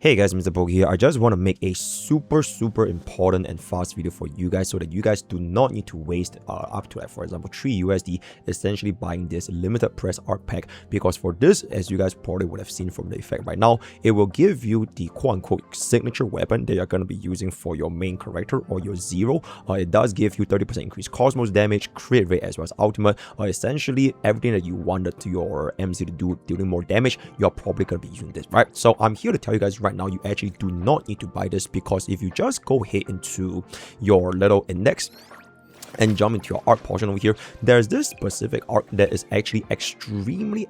Hey guys, MrPokke here. I just want to make a super important and fast video for you guys so that you guys do not need to waste up to, like, for example, 3 USD essentially buying this limited press art pack, because for this, as you guys probably would have seen from the effect right now, it will give you the quote-unquote signature weapon that you're going to be using for your main character or your zero. It does give you 30% increased cosmos damage, crit rate, as well as ultimate. Essentially everything that you wanted to your MC to do dealing more damage, you're probably going to be using this, right? So I'm here to tell you guys right now, you actually do not need to buy this, because if you just go ahead into your little index and jump into your art portion over here, there's this specific art that is actually extremely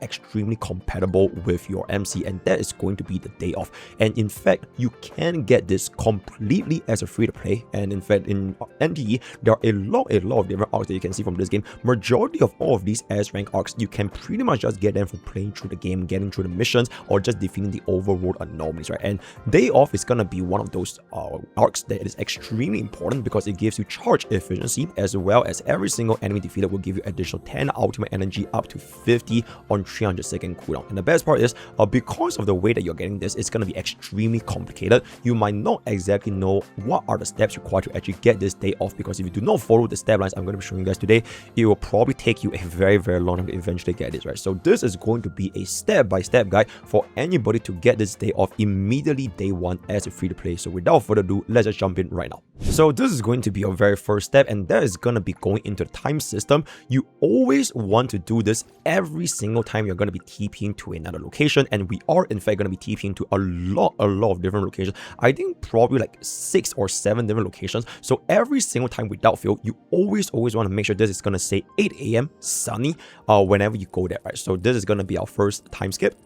compatible with your MC, and that is going to be the Day Off. And in fact, you can get this completely as a free-to-play, and in fact in NTE there are a lot of different arcs that you can see from this game. Majority of all of these S rank arcs, you can pretty much just get them from playing through the game, getting through the missions, or just defeating the overworld anomalies, right? And Day Off is gonna be one of those arcs that is extremely important, because it gives you charge efficiency, as well as every single enemy defeated will give you additional 10 ultimate energy up to 50 on 300-second cooldown. And the best part is, because of the way that you're getting this, it's going to be extremely complicated. You might not exactly know what are the steps required to actually get this Day Off, because if you do not follow the step lines I'm going to be showing you guys today, it will probably take you a very long time to eventually get this, right? So this is going to be a step-by-step guide for anybody to get this Day Off immediately day one as a free-to-play. So without further ado, let's just jump in right now. So this is going to be your very first step, and that is going to be going into the time system. You always want to do this every single time you're going to be TPing to another location, and we are in fact going to be TPing to a lot of different locations. I think probably like 6 or 7 different locations. So every single time without fail, you always want to make sure this is going to say 8 AM sunny whenever you go there, right? So this is going to be our first time skip.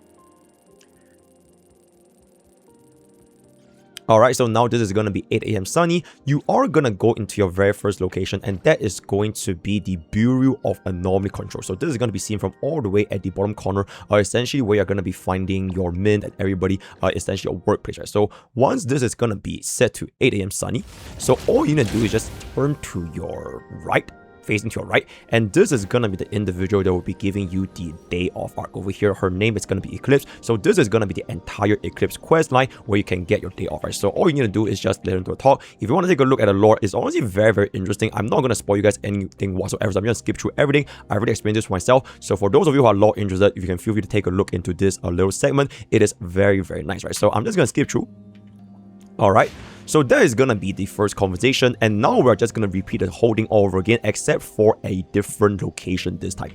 Alright, so now this is going to be 8 AM sunny. You are going to go into your very first location, and that is going to be the Bureau of Anomaly Control. So this is going to be seen from all the way at the bottom corner, essentially where you're going to be finding your mint and everybody, essentially your workplace, right? So once this is going to be set to 8 AM sunny, so all you need to do is just turn to your right, facing to your right, and this is gonna be the individual that will be giving you the Day Off arc over here. Her name is gonna be Eclipse, so this is gonna be the entire Eclipse quest line where you can get your Day Off, right? So all you need to do is just listen to a talk. If you want to take a look at the lore, it's honestly very interesting. I'm not gonna spoil you guys anything whatsoever, so I'm gonna skip through everything. I already explained this for myself, so for those of you who are lore interested, if you can feel free to take a look into this little segment, it is very nice, right? So I'm just gonna skip through. Alright, so that is gonna be the first conversation, and now we're just gonna repeat the whole thing all over again, except for a different location this time.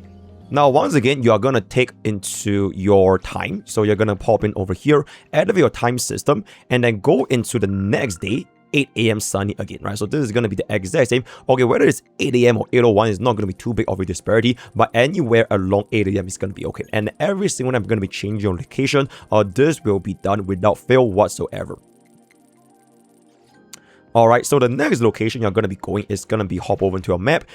Now, once again, you are gonna take into your time, so you're gonna pop in over here, activate your time system, and then go into the next day, 8 AM sunny again, right? So this is going to be the exact same. Okay, whether it's 8 AM or 8:01 is not going to be too big of a disparity, but anywhere along 8 AM is going to be okay. And every single time I'm going to be changing your location, this will be done without fail whatsoever. Alright, so the next location you're going to be going is going to be hop over into your map.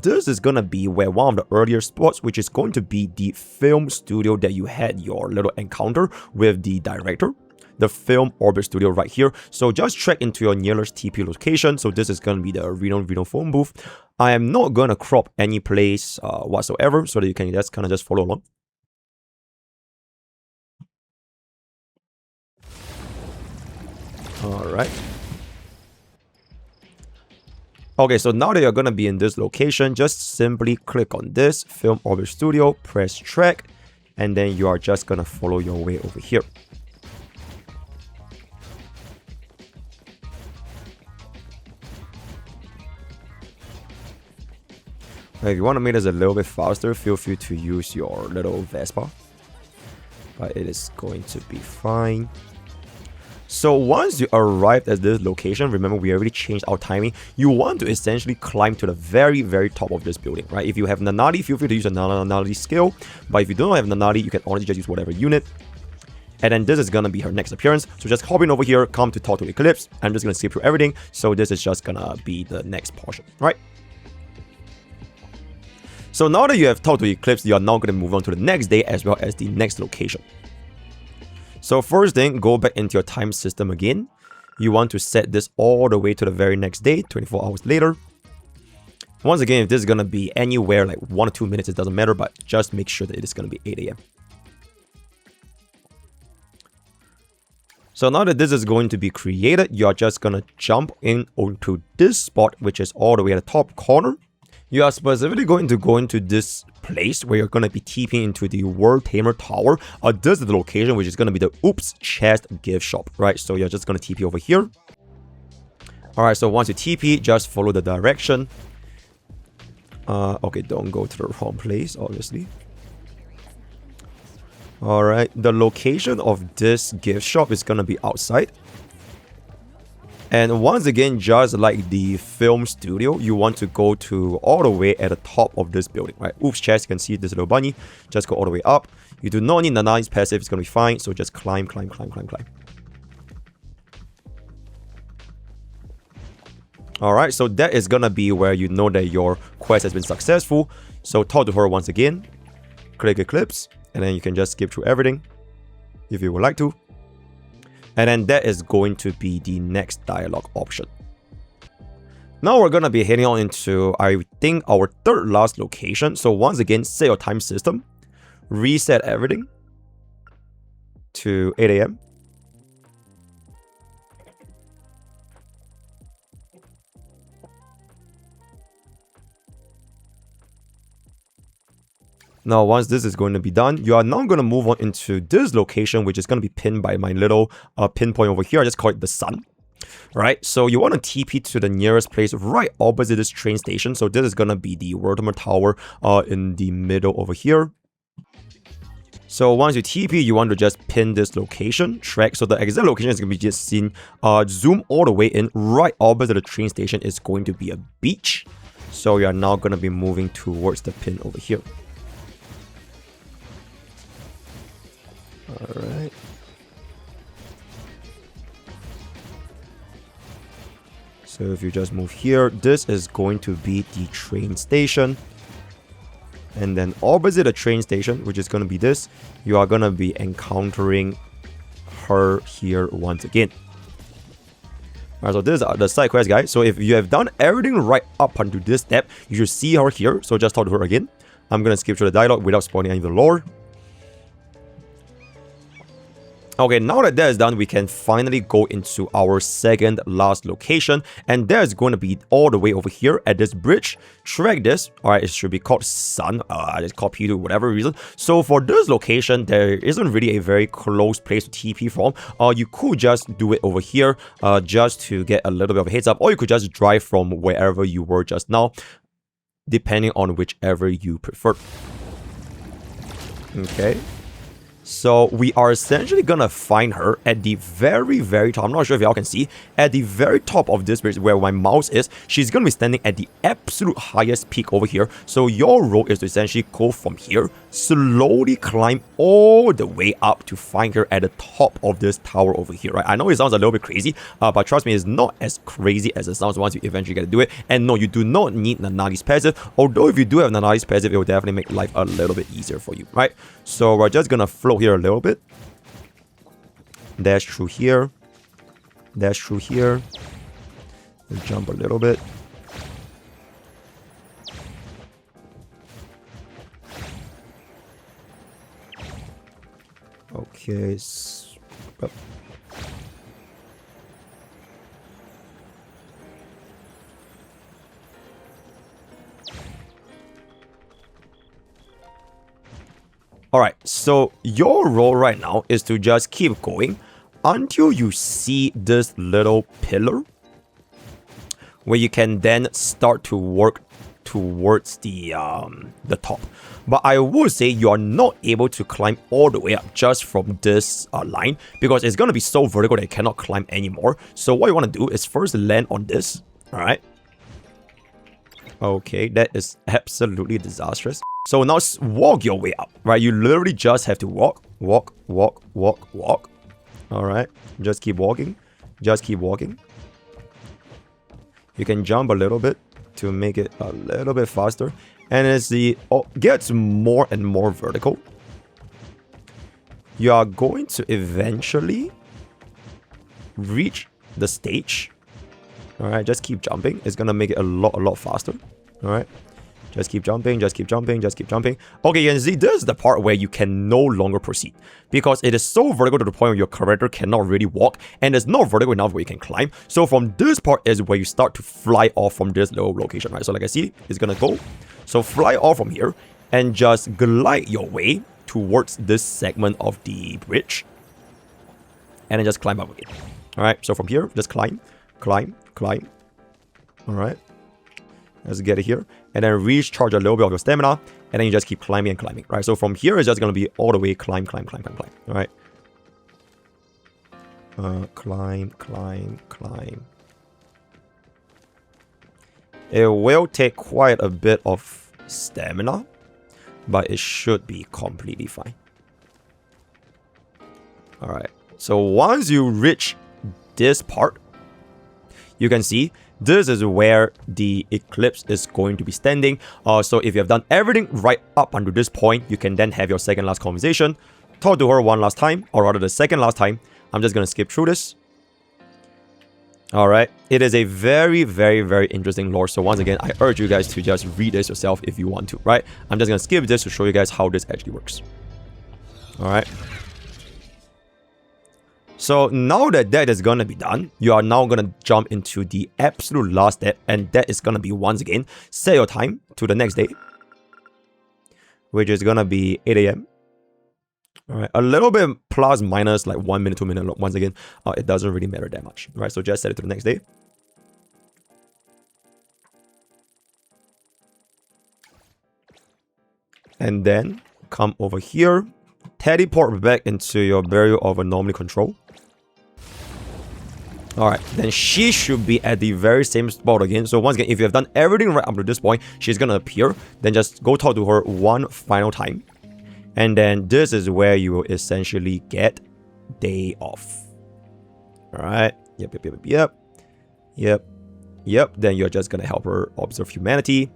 This is going to be where one of the earlier spots, which is going to be the film studio that you had your little encounter with the director. The film orbit studio right here. So just track into your nearest TP location. So this is going to be the Reno phone booth. I am not going to crop any place whatsoever, so that you can just kind of just follow along. Alright. Okay, so now that you're going to be in this location, just simply click on this Film Orbit Studio, press track, and then you are just going to follow your way over here. If you want to make this a little bit faster, feel free to use your little Vespa, but it is going to be fine. So once you arrive at this location, remember we already changed our timing, you want to essentially climb to the very top of this building, right? If you have Nanadi, feel free to use a Nanadi skill, but if you don't have Nanadi, you can honestly just use whatever unit. And then this is gonna be her next appearance, so just hop in over here, come to talk to Eclipse. I'm just gonna skip through everything, so this is just gonna be the next portion, right? So now that you have talked to Eclipse, you are now gonna move on to the next day as well as the next location. So first thing, go back into your time system again. You want to set this all the way to the very next day, 24 hours later. Once again, if this is going to be anywhere like 1 or 2 minutes, it doesn't matter, but just make sure that it is going to be 8 AM. So now that this is going to be created, you're just gonna jump in onto this spot, which is all the way at the top corner. You are specifically going to go into this place where you're going to be TPing into the World Tamer Tower. This is the location, which is going to be the Oops Chest Gift Shop, right? So you're just going to TP over here. Alright, so once you TP, just follow the direction. Okay, don't go to the wrong place, obviously. Alright, the location of this gift shop is going to be outside. And once again, just like the film studio, you want to go to all the way at the top of this building, right? Oops chest, you can see this little bunny. Just go all the way up. You do not need Nanai's passive, it's going to be fine. So just climb, climb, climb, climb, climb. Alright, so that is going to be where you know that your quest has been successful. So talk to her once again. Click Eclipse. And then you can just skip through everything if you would like to. And then that is going to be the next dialogue option. Now we're going to be heading on into, I think, our third last location. So once again, set your time system. Reset everything to 8 AM. Now, once this is going to be done, you are now going to move on into this location, which is going to be pinned by my little pinpoint over here. I just call it the sun. Right, so you want to TP to the nearest place right opposite this train station. So this is going to be the World Tamer Tower in the middle over here. So once you TP, you want to just pin this location track. So the exact location is going to be just seen. Zoom all the way in. Right opposite the train station is going to be a beach. So you are now going to be moving towards the pin over here. Alright. So if you just move here, this is going to be the train station. And then opposite the train station, which is going to be this, you are going to be encountering her here once again. Alright, so this is the side quest, guys. So if you have done everything right up until this step, you should see her here. So just talk to her again. I'm going to skip through the dialogue without spoiling any of the lore. Okay, now that that is done, we can finally go into our second last location. And that is going to be all the way over here at this bridge. Track this. Alright, it should be called Sun. I just copy to whatever reason. So for this location, there isn't really a very close place to TP from. You could just do it over here just to get a little bit of a heads up. Or you could just drive from wherever you were just now, depending on whichever you prefer. Okay. So we are essentially gonna find her at the very, very top. I'm not sure if y'all can see. At the very top of this bridge where my mouse is, she's gonna be standing at the absolute highest peak over here. So your role is to essentially go from here, slowly climb all the way up to find her at the top of this tower over here, right? I know it sounds a little bit crazy, but trust me, it's not as crazy as it sounds once you eventually get to do it. And no, you do not need Nanai's passive. Although if you do have Nanai's passive, it will definitely make life a little bit easier for you, right? So we're just gonna float here a little bit. Dash through here. Dash through here. And jump a little bit. Okay. Alright, so your role right now is to just keep going until you see this little pillar where you can then start to work towards the top. But I would say you are not able to climb all the way up just from this line because it's going to be so vertical that you cannot climb anymore. So what you want to do is first land on this. Alright. Okay, that is absolutely disastrous. So now walk your way up, right? You literally just have to walk, walk, walk, walk, walk. Alright, just keep walking. Just keep walking. You can jump a little bit to make it a little bit faster. And as the gets more and more vertical, you are going to eventually reach the stage. Alright, just keep jumping. It's gonna make it a lot faster. Alright. Just keep jumping, just keep jumping, just keep jumping. Okay, you can see this is the part where you can no longer proceed because it is so vertical to the point where your character cannot really walk, and it's not vertical enough where you can climb. So from this part is where you start to fly off from this little location, right? So like I see, it's gonna go. So fly off from here and just glide your way towards this segment of the bridge, and then just climb up again. All right, so from here, just climb, climb, climb. All right. Let's get it here. And then recharge a little bit of your stamina. And then you just keep climbing and climbing. Right? So from here, it's just going to be all the way climb, climb, climb, climb, climb. All right. Climb, climb, climb. It will take quite a bit of stamina, but it should be completely fine. All right. So once you reach this part, you can see this is where the eclipse is going to be standing. So if you have done everything right up until this point, you can then have your second last conversation. Talk to her one last time, or rather the second last time. I'm just going to skip through this. Alright, it is a very, very, very interesting lore. So once again, I urge you guys to just read this yourself if you want to, right? I'm just going to skip this to show you guys how this actually works. Alright. So now that that is going to be done, you are now going to jump into the absolute last step, and that is going to be, once again, set your time to the next day, which is going to be 8 AM. All right, a little bit plus minus like 1 minute, 2 minutes. Once again, it doesn't really matter that much. All right, so just set it to the next day. And then come over here, teleport back into your barrier of anomaly control. Alright, then she should be at the very same spot again. So once again, if you have done everything right up to this point, she's gonna appear. Then just go talk to her one final time. And then this is where you will essentially get day off. Alright, yep. Then you're just gonna help her observe humanity.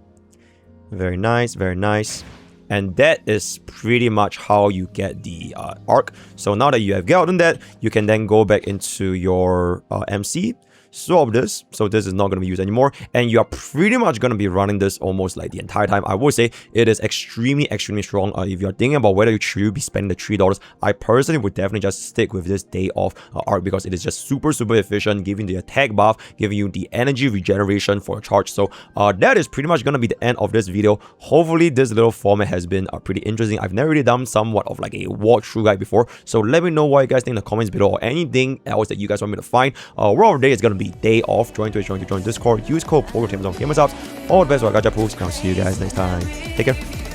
Very nice, very nice. And that is pretty much how you get the arc. So now that you have gotten that, you can then go back into your MC, swap this. So this is not going to be used anymore. And you are pretty much going to be running this almost like the entire time. I would say it is extremely, extremely strong. If you're thinking about whether you should be spending the $3, I personally would definitely just stick with this day off arc because it is just super, super efficient, giving the attack buff, giving you the energy regeneration for a charge. So that is pretty much going to be the end of this video. Hopefully this little format has been pretty interesting. I've never really done somewhat of like a walkthrough guide before. So let me know what you guys think in the comments below, or anything else that you guys want me to find. Word of the day is going to be day off. Join Twitch, join Discord, use code POKE on GamersUps. All the best for our gacha pools, and I'll see you guys next time. Take care.